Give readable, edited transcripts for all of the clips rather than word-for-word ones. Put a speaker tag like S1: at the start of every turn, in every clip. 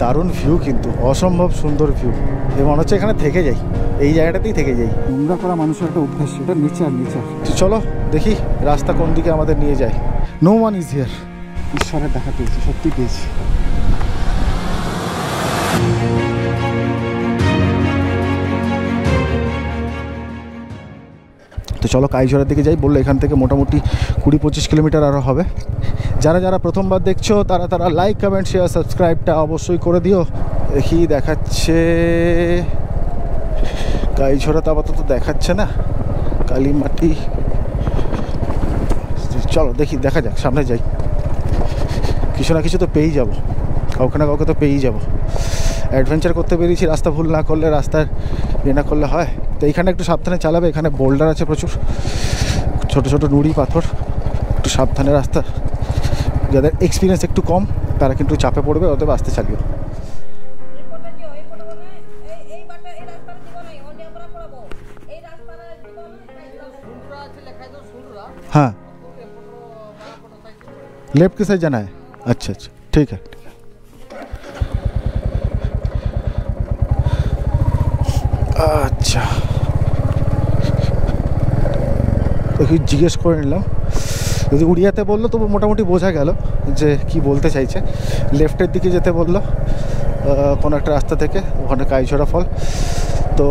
S1: দারুণ ভিউ, কিন্তু অসম্ভব সুন্দর ভিউ। এ মনে হচ্ছে এখানে থেকে যাই, এই জায়গাটাতেই থেকে যাই। নোংরা করা মানুষের একটা অভ্যাস, সেটা নেচার। চলো দেখি রাস্তা কোন দিকে আমাদের নিয়ে যায়। No one is here. ঈশ্বরের দেখা পেয়েছি, সত্যি পেয়েছি। তো চলো কাইঝোড়ার দিকে যাই। বললো এখান থেকে মোটামুটি 20-25 কিলোমিটার আরও হবে। যারা প্রথমবার দেখছো তারা লাইক, কমেন্ট, শেয়ার, সাবস্ক্রাইবটা অবশ্যই করে দিও। দেখি দেখাচ্ছে কাইঝোড়া, তো আপাতত দেখাচ্ছে না, কালীমাটি। চলো দেখি, দেখা যাক, সামনে যাই। কিছু না কিছু তো পেয়েই যাবো, কাউকে না কাউকে তো পেয়েই যাবো। অ্যাডভেঞ্চার করতে বেরিয়েছি, রাস্তা ভুল না করলে, রাস্তার ইয়ে না করলে হয়। তো এইখানে একটু সাবধানে চালাবে, এখানে বোল্ডার আছে প্রচুর, ছোট ছোট নুড়ি পাথর, একটু সাবধানে রাস্তা। যাদের এক্সপিরিয়েন্স একটু কম তারা কিন্তু চাপে পড়বে, অতএব আস্তে চালিও। हाँ लेफ्ट की साइड जाना है। अच्छा ठीक है। আচ্ছা দেখি জিজ্ঞেস করে নিলাম, যদি উড়িয়াতে বললো তবু মোটামুটি বোঝা গেল যে কি বলতে চাইছে। লেফটের দিকে যেতে বললো কোনো একটা রাস্তা থেকে, ওখানে কাইঝোড়া ফল। তো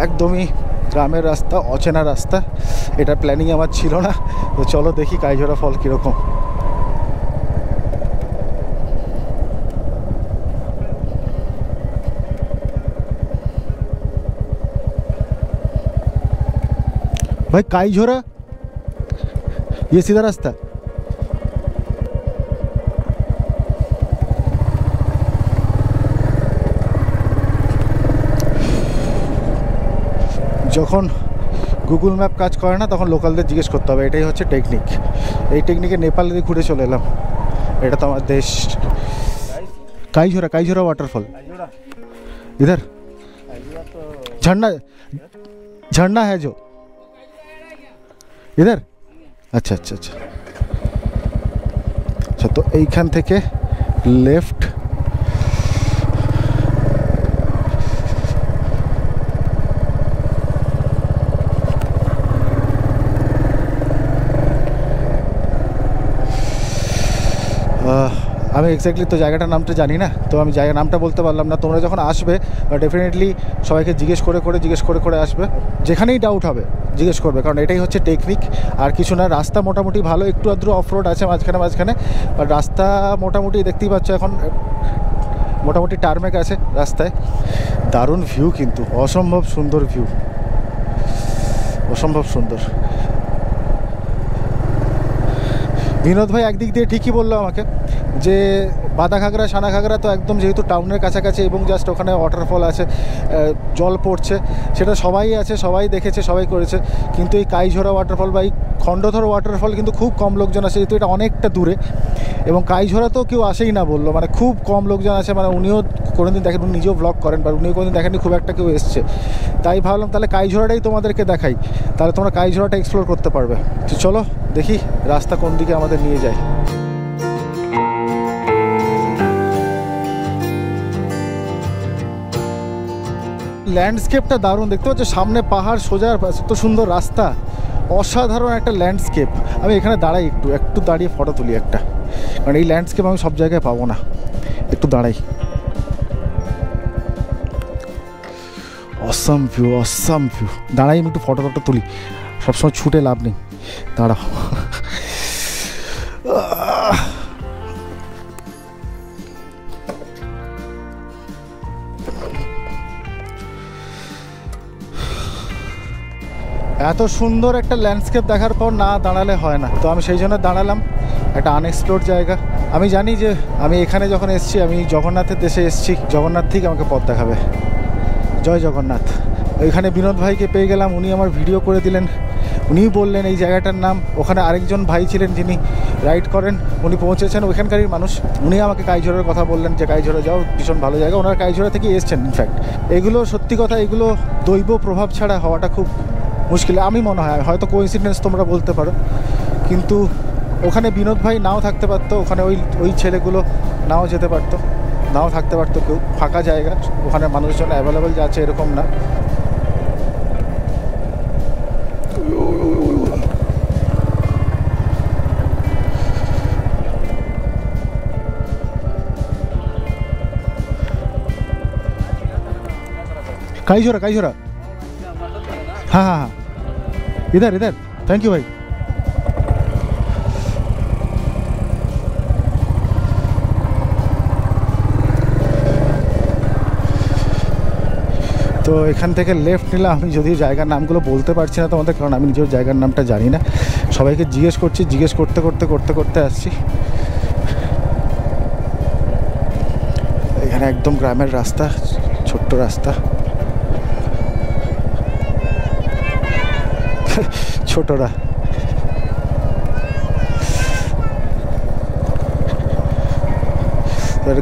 S1: একদমই গ্রামের রাস্তা, অচেনা রাস্তা, এটা প্ল্যানিং আমার ছিল না। তো চলো দেখি কাইঝোড়া ফল কীরকম। भाई काईझोरा ये सीधा रास्ता। যখন গুগল ম্যাপ কাজ করে না তখন লোকালদের জিজ্ঞেস করতে হবে, এটাই হচ্ছে টেকনিক। এই টেকনিকে নেপালে দিয়ে ঘুরে চলে এলাম। এটা তো আমার দেশ। काईझोरा वाटरफॉल इधर झरना है जो इधर। अच्छा तो এইখান থেকে লেফট। আমি এক্স্যাক্টলি তো জায়গাটার নামটা জানি না, তো আমি জায়গার নামটা বলতে পারলাম না। তোমরা যখন আসবে ডেফিনেটলি সবাইকে জিজ্ঞেস করে আসবে, যেখানেই ডাউট হবে জিজ্ঞেস করবে, কারণ এটাই হচ্ছে টেকনিক, আর কিছু না। রাস্তা মোটামুটি ভালো, একটু আধটু অফ রোড আছে মাঝখানে, আর রাস্তা মোটামুটি দেখতেই পাচ্ছ এখন মোটামুটি টার্মেক আছে রাস্তায়। দারুণ ভিউ, কিন্তু অসম্ভব সুন্দর ভিউ, অসম্ভব সুন্দর। বিনোদ ভাই একদিক দিয়ে ঠিকই বললো আমাকে যে বাদাঘাগরা, সানাঘাগরা তো একদম যেহেতু টাউনের কাছাকাছি এবং জাস্ট ওখানে ওয়াটারফল আছে, জল পড়ছে, সেটা সবাই আছে, সবাই দেখেছে, সবাই করেছে। কিন্তু এই কাইঝোরা ওয়াটারফল বা এই খণ্ডধর ওয়াটারফল কিন্তু খুব কম লোকজন আসে, যেহেতু এটা অনেকটা দূরে। এবং কাইঝোরা তো কেউ আসেই না বললো, মানে খুব কম লোকজন আছে, মানে উনিও কোনোদিন দেখেন, উনি নিজেও ব্লগ করেন, বা উনিও কোনোদিন দেখেননি খুব একটা কেউ এসছে। তাই ভাবলাম তাহলে কাইঝোরাটাই তোমাদেরকে দেখাই, তাহলে তোমরা কাইঝোরাটা এক্সপ্লোর করতে পারবে। তো চলো দেখি রাস্তা কোন দিকে আমাদের নিয়ে যায়। ল্যান্ডস্কেপটা দারুণ, দেখতে পাচ্ছ সামনে পাহাড়, সোজা এত সুন্দর রাস্তা, অসাধারণ একটা ল্যান্ডস্কেপ। আমি এখানে দাঁড়াই, একটু দাঁড়িয়ে ফটো তুলি একটা, কারণ এই ল্যান্ডস্কেপ আমি সব জায়গায় পাবো না। একটু দাঁড়াই। অসাম ভিউ, দাঁড়াই আমি একটু ফটো তুলি। সবসময় ছুটে লাভ নেই, দাঁড়াও। এত সুন্দর একটা ল্যান্ডস্কেপ দেখার পর না দাঁড়ালে হয় না। তো আমি সেই জন্য দাঁড়ালাম, একটা আনএক্সপ্লোর্ড জায়গা। আমি জানি যে আমি এখানে যখন এসেছি, আমি জগন্নাথের দেশে এসেছি, জগন্নাথ ঠিক আমাকে পথ দেখাবে। জয় জগন্নাথ। ওইখানে বিনোদ ভাইকে পেয়ে গেলাম, উনি আমার ভিডিও করে দিলেন, উনিই বললেন এই জায়গাটার নাম। ওখানে আরেকজন ভাই ছিলেন যিনি রাইড করেন, উনি পৌঁছেছেন, ওইখানকারই মানুষ। উনি আমাকে কাইঝোরার কথা বললেন যে কাইঝোরা যাও, ভীষণ ভালো জায়গা। ওনারা কাইঝোরা থেকে এসছেন ইনফ্যাক্ট। এগুলো সত্যি কথা, এগুলো দৈব প্রভাব ছাড়া হওয়াটা খুব মুশকিল আমি মনে হয়। হয়তো কোইন্সিডেন্স তোমরা বলতে পারো, কিন্তু ওখানে বিনোদ ভাই নাও থাকতে পারতো, ওখানে ওই ছেলেগুলো নাও যেতে পারতো। নাও থাকতে পারতো কেউ, ফাঁকা জায়গা, ওখানে মানুষজন অ্যাভেলেবেল যাচ্ছে এরকম না। काई छोरा हाँ हाँ हाँ इधर इधर थैंक यू भाई। তো এখান থেকে লেফট নিলাম। আমি যদিও জায়গার নামগুলো বলতে পারছি না তোমাদের, কারণ আমি নিজের জায়গার নামটা জানি না। সবাইকে জিজ্ঞেস করছি, জিজ্ঞেস করতে করতে করতে করতে আসছি। এখানে একদম গ্রামের রাস্তা, ছোট্ট রাস্তা, ছোটরা।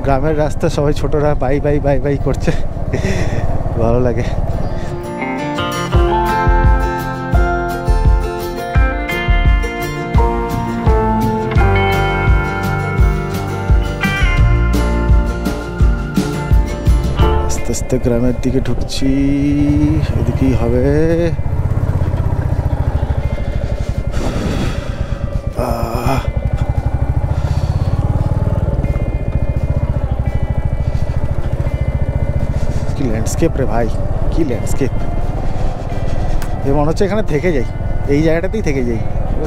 S1: গ্রামের রাস্তা, সবাই ছোটরা বাই বাই বাই বাই করছে, ভালো লাগে। আস্তে আস্তে গ্রামের দিকে ঢুকছি, এদিকেই হবে। ল্যান্ডস্কেপ রে ভাই, কি ল্যান্ডস্কেপ! এ মনে হচ্ছে এখানে থেকে যাই, এই জায়গাটাতেই থেকে যাই।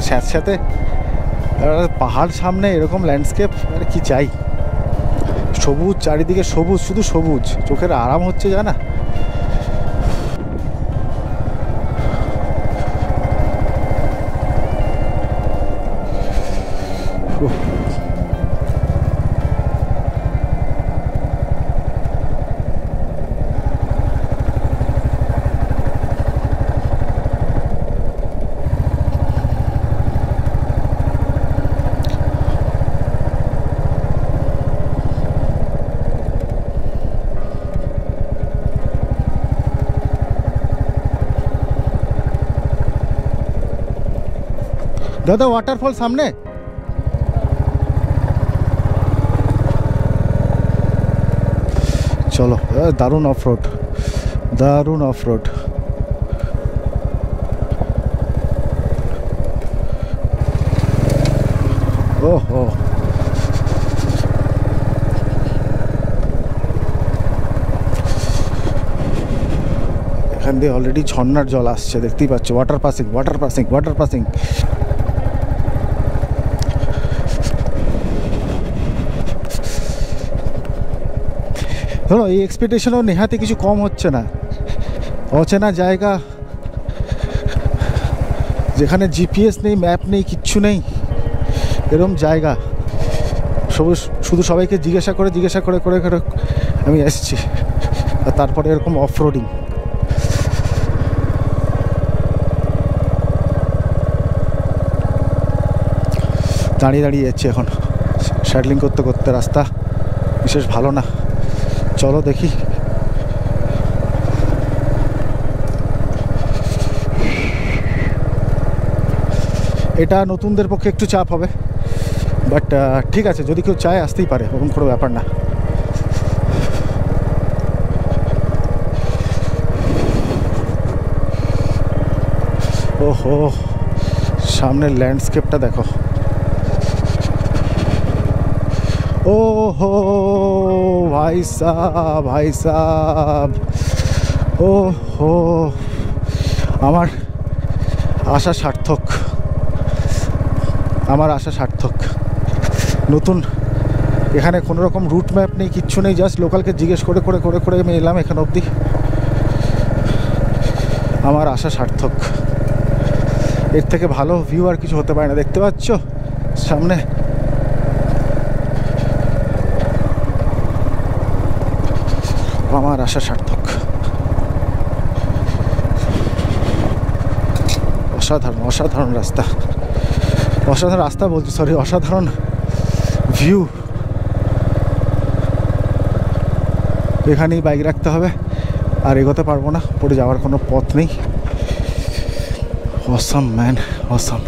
S1: সাথে সাথে পাহাড় সামনে, এরকম ল্যান্ডস্কেপ, আর কি চাই! সবুজ চারিদিকে, সবুজ, শুধু সবুজ, চোখের আরাম হচ্ছে জানা। दादा वाटरफॉल सामने। चलो दारुण ऑफ रोड, दारुण ऑफ रोड। ओहो, এখান দিয়ে অলরেডি ঝর্ণার জল আসছে, দেখতেই পাচ্ছ। Water passing, water passing, water passing. ধরো এই এক্সপেকটেশনও নেহাতে কিছু কম হচ্ছে না। অচেনা জায়গা, যেখানে জিপিএস নেই, ম্যাপ নেই, কিচ্ছু নেই, এরকম জায়গা। শুধু সবাইকে জিজ্ঞাসা করে করে করে আমি এসেছি। আর তারপরে এরকম অফরোডিং। দাঁড়িয়ে দাঁড়িয়ে যাচ্ছি এখন, স্যাডলিং করতে করতে। রাস্তা বিশেষ ভালো না, চলো দেখি। এটা নতুনদের পক্ষে একটু চাপ হবে, বাট ঠিক আছে, যদি কেউ চায় আসতেই পারে, ওরকম কোনো ব্যাপার না। ওহো, সামনের ল্যান্ডস্কেপটা দেখো। ओहो भाई साहब, ओहो, আমার আশা সার্থক, আমার আশা সার্থক। নতুন এখানে কোনো রকম রুট ম্যাপ নেই, কিচ্ছু নেই, জাস্ট লোকালকে জিজ্ঞেস করে করে করে করে আমি এলাম এখানে অবধি। আমার আশা সার্থক। এর থেকে ভালো ভিউ আর কিছু হতে পারে না। দেখতে পাচ্ছ সামনে আমার আশা সার্থক। অসাধারণ অসাধারণ রাস্তা, অসাধারণ রাস্তা বলছি, সরি, অসাধারণ ভিউ। এখানেই বাইক রাখতে হবে, আর এগোতে পারবো না, পড়ে যাওয়ার কোনো পথ নেই। Awesome man, awesome.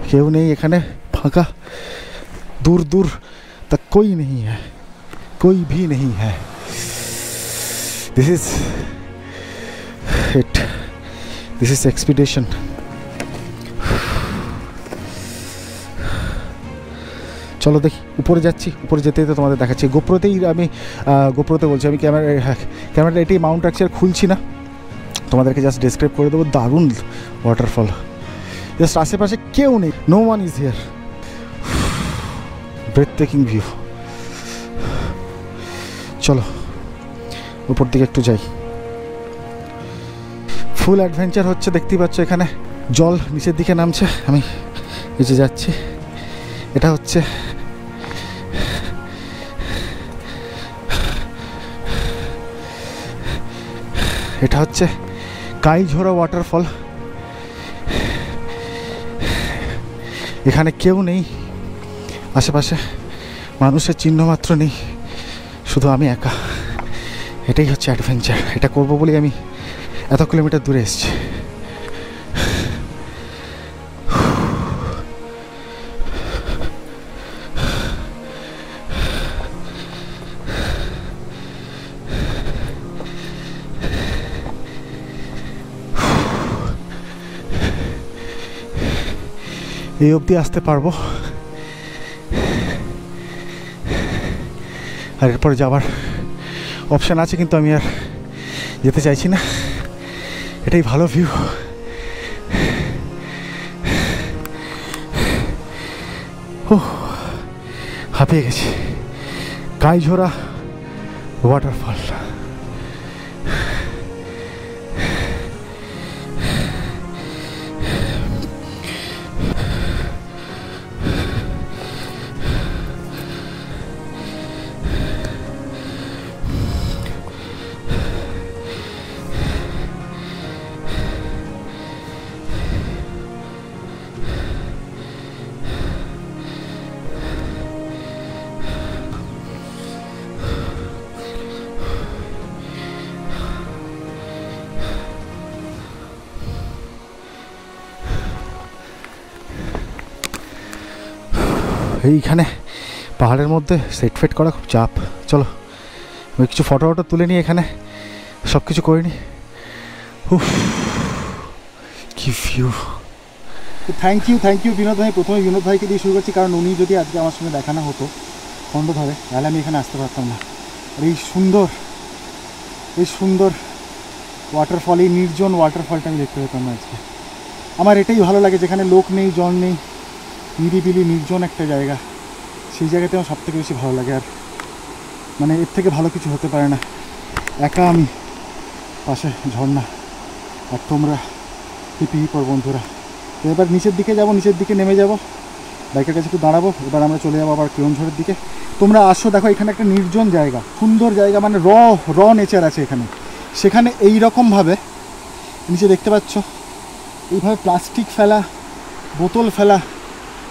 S1: কেউ নেই এখানে, ফাঁকা, দূর দূর तक कोई नहीं है, कोई भी नहीं है। This is it, this is expedition. চলো দেখি, উপরে যাচ্ছি, উপরে যেতে যেতে তোমাদের দেখাচ্ছি। গোপ্রোতেই আমি গোপ্রোতে বলছি, আমি ক্যামেরাটা এটি মাউন্ট রাখছি আর খুলছি না, তোমাদেরকে জাস্ট ডেসক্রাইব করে দেবো। দারুণ ওয়াটারফল, জাস্ট আশেপাশে কেউ নেই, no one is here. Breath taking view. চলো উপর দিকে একটু যাই। ফুল অ্যাডভেঞ্চার হচ্ছে, দেখতেই পাচ্ছ এখানে জল নিচের দিকে নামছে, আমি নিচে যাচ্ছি। এটা হচ্ছে কাইঝোড়া ওয়াটারফল। এখানে কেউ নেই, আশেপাশে মানুষের চিহ্ন মাত্র নেই, শুধু আমি একা। এটাই হচ্ছে অ্যাডভেঞ্চার। এটা করবো বলে আমি এত কিলোমিটার দূরে এসেছি। এই অবধি আসতে পারবো, আর এরপরে যাবার অপশান আছে, কিন্তু আমি আর যেতে চাইছি না। এটাই ভালো ভিউ। ও হাঁপিয়ে গেছি। কাইঝোড়া ওয়াটারফল। এইখানে পাহাড়ের মধ্যে সেট ফেট করা খুব চাপ। চলো আমি কিছু ফটো ফটো তুলে নিই, এখানে সব কিছু করে নিই। কি ভিউ। থ্যাংক ইউ বিনোদ ভাই। প্রথমে বিনোদ ভাইকে দিয়ে শুরু করছি, কারণ উনি যদি আজকে আমার সঙ্গে দেখানো হতো খণ্ডধরে, তাহলে আমি এখানে আসতে পারতাম না। আর এই সুন্দর ওয়াটারফল, এই নির্জন ওয়াটারফলটা আমি দেখতে পেতাম না আজকে। আমার এটাই ভালো লাগে, যেখানে লোক নেই, জন নেই, নিরিবিলি নির্জন একটা জায়গা, সেই জায়গাতে আমার সবথেকে বেশি ভালো লাগে। আর মানে এর থেকে ভালো কিছু হতে পারে না। একা আমি, পাশে ঝর্ণা, আর তোমরা হিপি বন্ধুরা। তো এবার নিচের দিকে যাব, নিচের দিকে নেমে যাব, বাইকের কাছে একটু দাঁড়াবো। এবার আমরা চলে যাবো আবার কেওনঝড়ের দিকে। তোমরা আসো, দেখো এখানে একটা নির্জন জায়গা, সুন্দর জায়গা, মানে র নেচার আছে এখানে। সেখানে এই রকমভাবে নিচে দেখতে পাচ্ছ, এইভাবে প্লাস্টিক ফেলা, বোতল ফেলা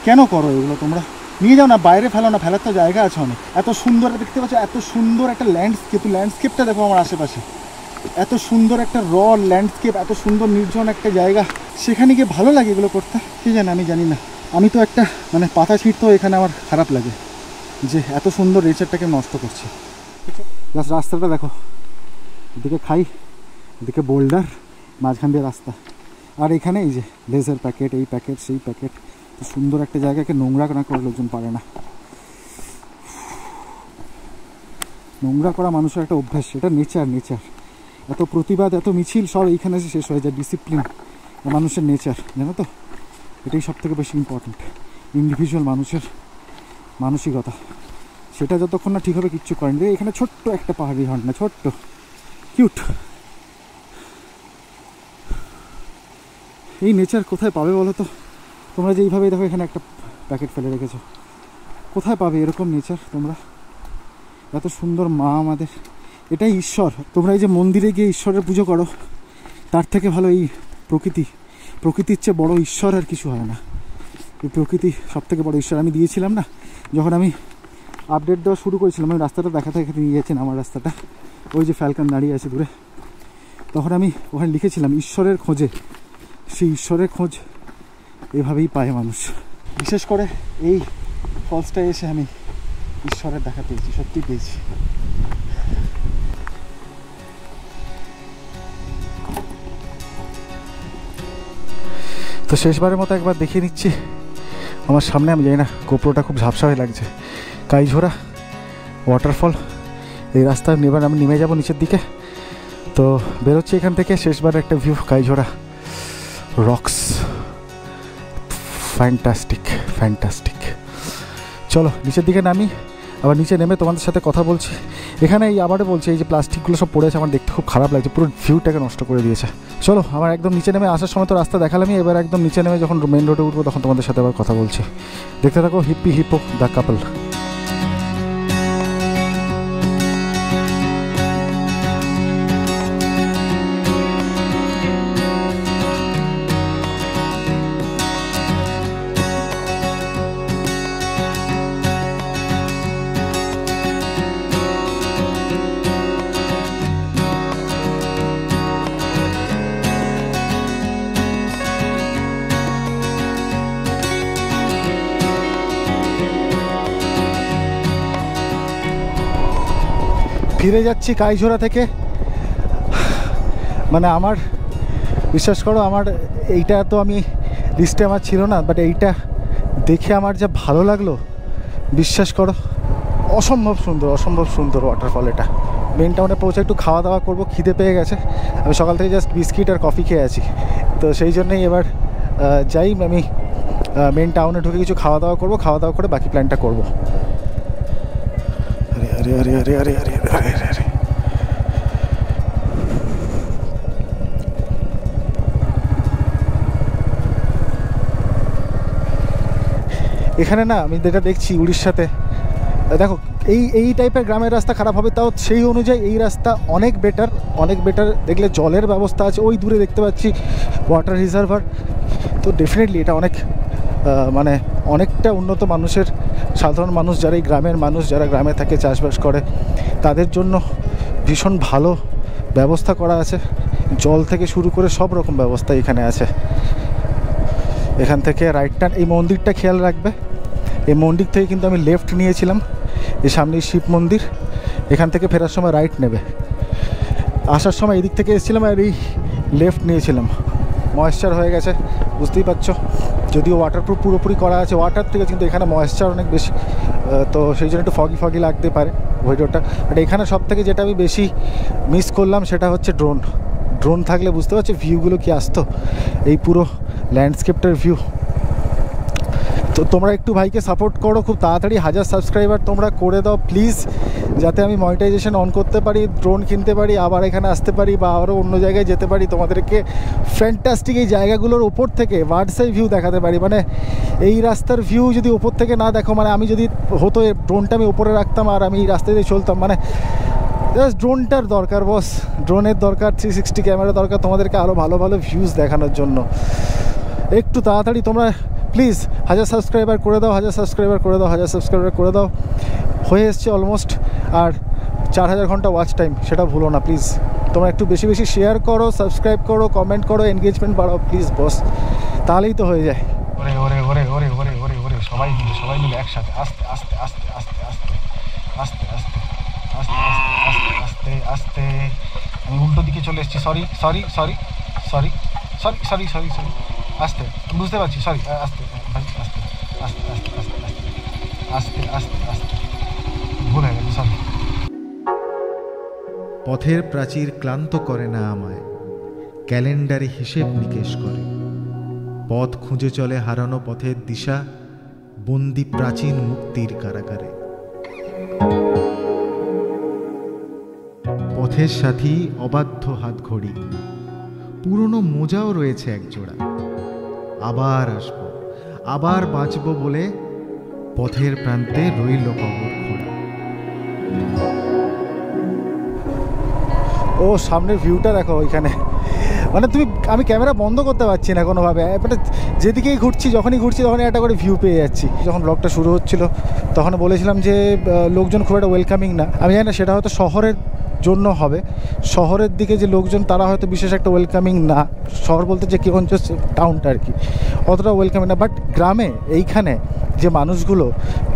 S1: কেন করো? এগুলো তোমরা নিয়ে যাও না, বাইরে ফেলো না, ফেলার তো জায়গা আছে অনেক। এত সুন্দর দেখতে পাচ্ছ, এত সুন্দর একটা ল্যান্ডস্কেপ, ল্যান্ডস্কেপটা দেখো আমার আশেপাশে, এত সুন্দর একটা ল্যান্ডস্কেপ, এত সুন্দর নির্জন একটা জায়গা, সেখানে গিয়ে ভালো লাগে এগুলো করতে। কি জানি, আমি জানি না। আমি তো একটা মানে পাতা ছিঁড়তেও এখানে আমার খারাপ লাগে, যে এত সুন্দর নেচারটাকে নষ্ট করছে। জাস্ট রাস্তাটা দেখো, এদিকে খাই, এদিকে বোল্ডার, মাঝখান দিয়ে রাস্তা, আর এখানে এই যে লেজের প্যাকেট, এই প্যাকেট, সেই প্যাকেট। সুন্দর একটা জায়গাকে নোংরা না করে লোকজন পারে না। নোংরা করা মানুষের একটা অভ্যাস, এটা নেচার। এত প্রতিবাদ, এত মিছিল সব এইখানে এসে শেষ হয়ে যায়। ডিসিপ্লিন মানুষের নেচার, জানো তো, এটাই সব থেকে বেশি ইম্পর্টেন্ট। ইন্ডিভিজুয়াল মানুষের মানসিকতা, সেটা যতক্ষণ না ঠিক হবে কিচ্ছু করেন। এখানে ছোট্ট একটা পাহাড়ি ঝর্ণা, ছোট্ট কিউট। এই নেচার কোথায় পাবে বলো তো? তোমরা যে এইভাবে দেখো, এখানে একটা প্যাকেট ফেলে রেখেছো, কোথায় পাবে এরকম নেচার তোমরা? এত সুন্দর মা আমাদের, এটাই ঈশ্বর। তোমরা এই যে মন্দিরে গিয়ে ঈশ্বরের পুজো করো, তার থেকে ভালো এই প্রকৃতির চেয়ে বড় ঈশ্বর আর কিছু হয় না। এই প্রকৃতি সব থেকে বড় ঈশ্বর। আমি দিয়েছিলাম না, যখন আমি আপডেট দেওয়া শুরু করেছিলাম, আমি রাস্তাটা দেখাতে নিয়ে গেছেন, আমার রাস্তাটা, ওই যে ফ্যালকন দাঁড়িয়ে আছে দূরে, তখন আমি ওখানে লিখেছিলাম ঈশ্বরের খোঁজে। সেই ঈশ্বরের খোঁজ এভাবেই পায় মানুষ। বিশেষ করে এই ফলসটায় এসে আমি ঈশ্বরের দেখা পেয়েছি, সত্যি পেয়েছি। তো শেষবারের মতো একবার দেখিয়ে নিচ্ছি আমার সামনে। আমি জানি না, গোপ্রোটা খুব ঝাপসা হয়ে লাগছে। কাইঝোড়া ওয়াটারফল, এই রাস্তায় এবার আমি নেমে যাব নিচের দিকে। তো বেরোচ্ছি এখান থেকে। শেষবার একটা ভিউ, কাইঝোড়া রক্স, ফ্যান্টাস্টিক ফ্যান্টাস্টিক। চলো নিচের দিকে নামি, আবার নিচে নেমে তোমাদের সাথে কথা বলছি। এখানে এই আবারও বলছি, এই যে প্লাস্টিকগুলো সব পড়ে আছে, আমার দেখতে খুব খারাপ লাগছে, পুরো ভিউটাকে নষ্ট করে দিয়েছে। চলো আমার একদম নিচে নেমে আসার সময় তো রাস্তা দেখালামই, এবার একদম নিচে নেমে যখন মেন রোডে উঠবো তখন তোমাদের সাথে আবার কথা বলছি। দেখতে থাকো হিপ্পি হিপো দ্য কাপল। ফিরে যাচ্ছি কাইঝোড়া থেকে। মানে আমার বিশ্বাস করো, আমার এইটা তো আমি লিস্টে আমার ছিল না, বাট এইটা দেখে আমার যা ভালো লাগলো বিশ্বাস করো, অসম্ভব সুন্দর, অসম্ভব সুন্দর ওয়াটারফল। এটা মেন টাউনে পৌঁছে একটু খাওয়া দাওয়া করবো, খিদে পেয়ে গেছে। আমি সকাল থেকে জাস্ট বিস্কিট আর কফি খেয়ে আছি, তো সেই জন্যই এবার যাই আমি মেন টাউনে ঢুকে কিছু খাওয়া দাওয়া করবো, খাওয়া দাওয়া করে বাকি প্ল্যানটা করবো। আরে আরে আরে আরে আরে আরে আরে আরে, এখানে না আমি যেটা দেখছি উড়িষ্যাতে, দেখো এই টাইপের গ্রামের রাস্তা খারাপ হবে, তাও সেই অনুযায়ী এই রাস্তা অনেক বেটার, অনেক বেটার। দেখলে জলের ব্যবস্থা আছে, ওই দূরে দেখতে পাচ্ছি ওয়াটার রিজার্ভার। তো ডেফিনেটলি এটা অনেক মানে অনেকটা উন্নত মানুষের, সাধারণ মানুষ যারা এই গ্রামের মানুষ, যারা গ্রামে থাকে চাষবাস করে, তাদের জন্য ভীষণ ভালো ব্যবস্থা করা আছে। জল থেকে শুরু করে সব রকম ব্যবস্থা এখানে আছে। এখান থেকে রাইট টার্ন, এই মন্দিরটা খেয়াল রাখবে, এই মন্দির থেকে কিন্তু আমি লেফট নিয়েছিলাম, এই সামনেই শিব মন্দির। এখান থেকে ফেরার সময় রাইট নেবে, আসার সময় এদিক থেকে এসেছিলাম আর এই লেফট নিয়েছিলাম। ময়েশ্চার হয়ে গেছে বুঝতেই পারছো, যদিও ওয়াটারপ্রুফ পুরোপুরি করা আছে ওয়াটার থেকে, কিন্তু এখানে ময়েশ্চার অনেক বেশি, তো সেই জন্য একটু ফগি ফগি লাগতে পারে ভিডিওটা। বাট এখানে সব থেকে যেটা আমি বেশি মিস করলাম সেটা হচ্ছে ড্রোন। ড্রোন থাকলে বুঝতে পারছো ভিউগুলো কি আসতো, এই পুরো ল্যান্ডস্কেপটার ভিউ। তো তোমরা একটু ভাইকে সাপোর্ট করো, খুব তাড়াতাড়ি 1000 সাবস্ক্রাইবার তোমরা করে দাও প্লিজ, যাতে আমি মনিটাইজেশন অন করতে পারি, ড্রোন কিনতে পারি, আবার এখানে আসতে পারি বা আরও অন্য জায়গায় যেতে পারি, তোমাদেরকে ফ্যান্টাস্টিক এই জায়গাগুলোর ওপর থেকে বার্ডস আই ভিউ দেখাতে পারি। মানে এই রাস্তার ভিউ যদি ওপর থেকে না দেখো, মানে আমি যদি হতো ড্রোনটা আমি ওপরে রাখতাম আর আমি এই রাস্তায় দিয়ে চলতাম, মানে জাস্ট ড্রোনটার দরকার বস, ড্রোনের দরকার, 360 ক্যামেরা দরকার তোমাদেরকে আরও ভালো ভালো ভিউজ দেখানোর জন্য। একটু তাড়াতাড়ি তোমরা প্লিজ 1000 সাবস্ক্রাইবার করে দাও, 1000 সাবস্ক্রাইবার করে দাও, 1000 সাবস্ক্রাইবার করে দাও। হয়ে এসছে অলমোস্ট, আর 4000 ঘন্টা ওয়াচ টাইম, সেটা ভুলো না প্লিজ। তোমরা একটু বেশি বেশি শেয়ার করো, সাবস্ক্রাইব করো, কমেন্ট করো, এনগেজমেন্ট বাড়াও প্লিজ বস, তাহলেই তো হয়ে যায়। ওরে ওরে ওরে ওরে ওরে ওরে ওরে, সবাই মিলে একসাথে, আস্তে আস্তে আস্তে আস্তে আস্তে আস্তে আস্তে আস্তে আস্তে আস্তে আস্তে। আমি উল্টো দিকে চলে এসেছি, sorry sorry sorry sorry sorry sorry sorry sorry, আস্তে, বুঝতে পারছি, সরি, আস্তে ভাই, আস্তে আস্তে আস্তে আস্তে আস্তে আস্তে আস্তে, ভুল হয়ে গেছে, সরি।
S2: পথের প্রাচীর ক্লান্ত করে না আমায়, ক্যালেন্ডারে হিসেব নিকেশ করে। পথ খুঁজে চলে হারানো পথের দিশা, বন্দি প্রাচীন মুক্তির কারাগারে। পথের সাথী অবাধ্য হাত ঘড়ি, পুরনো মোজাও রয়েছে একজোড়া। আবার আসবো, আবার বাঁচবো বলে পথের প্রান্তে রইল কবর খোঁড়া।
S1: ও সামনের ভিউটা দেখো ওইখানে, মানে আমি ক্যামেরা বন্ধ করতে পারছি না কোনোভাবে, যেদিকেই ঘুরছি, যখনই ঘুরছি তখনই একটা করে ভিউ পেয়ে যাচ্ছি। যখন ব্লগটা শুরু হচ্ছিল তখন বলেছিলাম যে লোকজন খুব একটা ওয়েলকামিং না। আমি জানি না সেটা হয়তো শহরের জন্য হবে। শহরের দিকে যে লোকজন তারা হয়তো বিশেষ একটা ওয়েলকামিং না, শহর বলতে যে কেওনঝর টাউনটা আর কি অতটা ওয়েলকামিং না, বাট গ্রামে এইখানে যে মানুষগুলো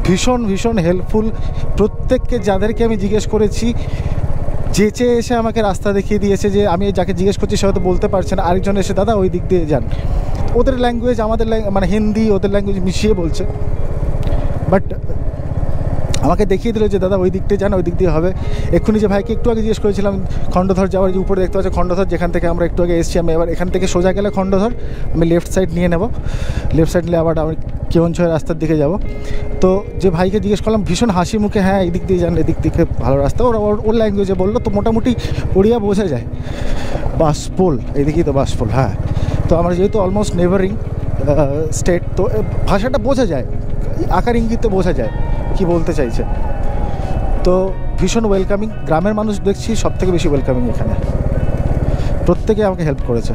S1: ভীষণ ভীষণ হেল্পফুল। প্রত্যেককে যাদেরকে আমি জিজ্ঞেস করেছি যেচে এসে আমাকে রাস্তা দেখিয়ে দিয়েছে, যে আমি যাকে জিজ্ঞেস করছি সে হয়তো বলতে পারছে না, আরেকজন এসে দাদা ওই দিক দিয়ে যান, ওদের ল্যাঙ্গুয়েজ আমাদের মানে হিন্দি ওদের ল্যাঙ্গুয়েজ মিশিয়ে বলছে, বাট আমাকে দেখিয়ে দিল যে দাদা ওই দিকটা যান, ওই দিক দিয়ে হবে। এক্ষুনি যে ভাইকে একটু আগে জিজ্ঞেস করেছিলাম খণ্ডধর যাওয়ার, যে উপরে দেখতে পাচ্ছি খণ্ডধর, যেখান থেকে আমরা একটু আগে এসেছি, আমি এবার এখান থেকে সোজা গেলে খণ্ডধর, আমি লেফট সাইড নিয়ে নেব, লেফট সাইড নিলে আবার আমি কেওনঝরের রাস্তার দিকে যাব। তো যে ভাইকে জিজ্ঞেস করলাম ভীষণ হাসি মুখে, হ্যাঁ এই দিক দিয়ে যান, এদিক থেকে ভালো রাস্তা, ওর ল্যাঙ্গুয়েজে বললো, তো মোটামুটি ওড়িয়া বোঝা যায়। বাসপোল এইদিকেই তো বাসপোল, হ্যাঁ। তো আমরা যেহেতু অলমোস্ট নেভারিং স্টেট, তো ভাষাটা বোঝা যায়, আকার ইঙ্গিতে বোঝা যায় কি বলতে চাইছে। তো ভীষণ ওয়েলকামিং, গ্রামের মানুষ দেখছি সব থেকে বেশি ওয়েলকামিং এখানে, প্রত্যেকে আমাকে হেল্প করেছে।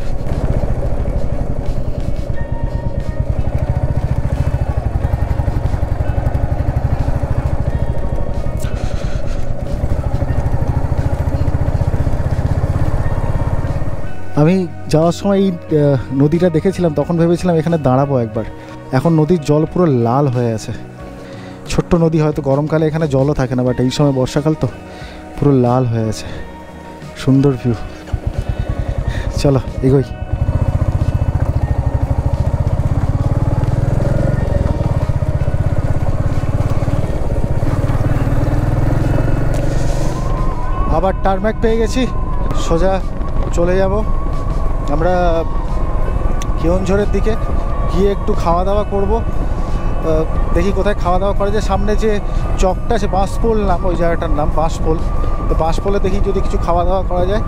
S1: আমি যাওয়ার সময় এই নদীটা দেখেছিলাম, তখন ভেবেছিলাম এখানে দাঁড়াবো একবার। এখন নদীর জল পুরো লাল হয়ে আছে, ছোট্ট নদী, হয়তো গরমকালে এখানে জলও থাকে না, বাট এই সময় বর্ষাকাল তো পুরো লাল হয়ে আছে। সুন্দর ভিউ, চলো এগোই। আবার টারম্যাক পেয়ে গেছি, সোজা চলে যাব আমরা কেওনঝরের দিকে, গিয়ে একটু খাওয়া দাওয়া করব। দেখি কোথায় খাওয়া দাওয়া করা যায়। সামনে যে চকটা আছে বাঁশপোল নাম, ওই জায়গাটার নাম বাঁশপোল, তো বাঁশপোলে দেখি যদি কিছু খাওয়া দাওয়া করা যায়,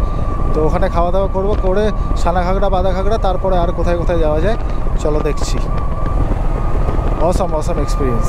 S1: তো ওখানে খাওয়া দাওয়া করব, করে সানাঘাগড়া বাদাঘাগড়া, তারপরে আর কোথায় কোথায় যাওয়া যায় চলো দেখছি। Awesome experience.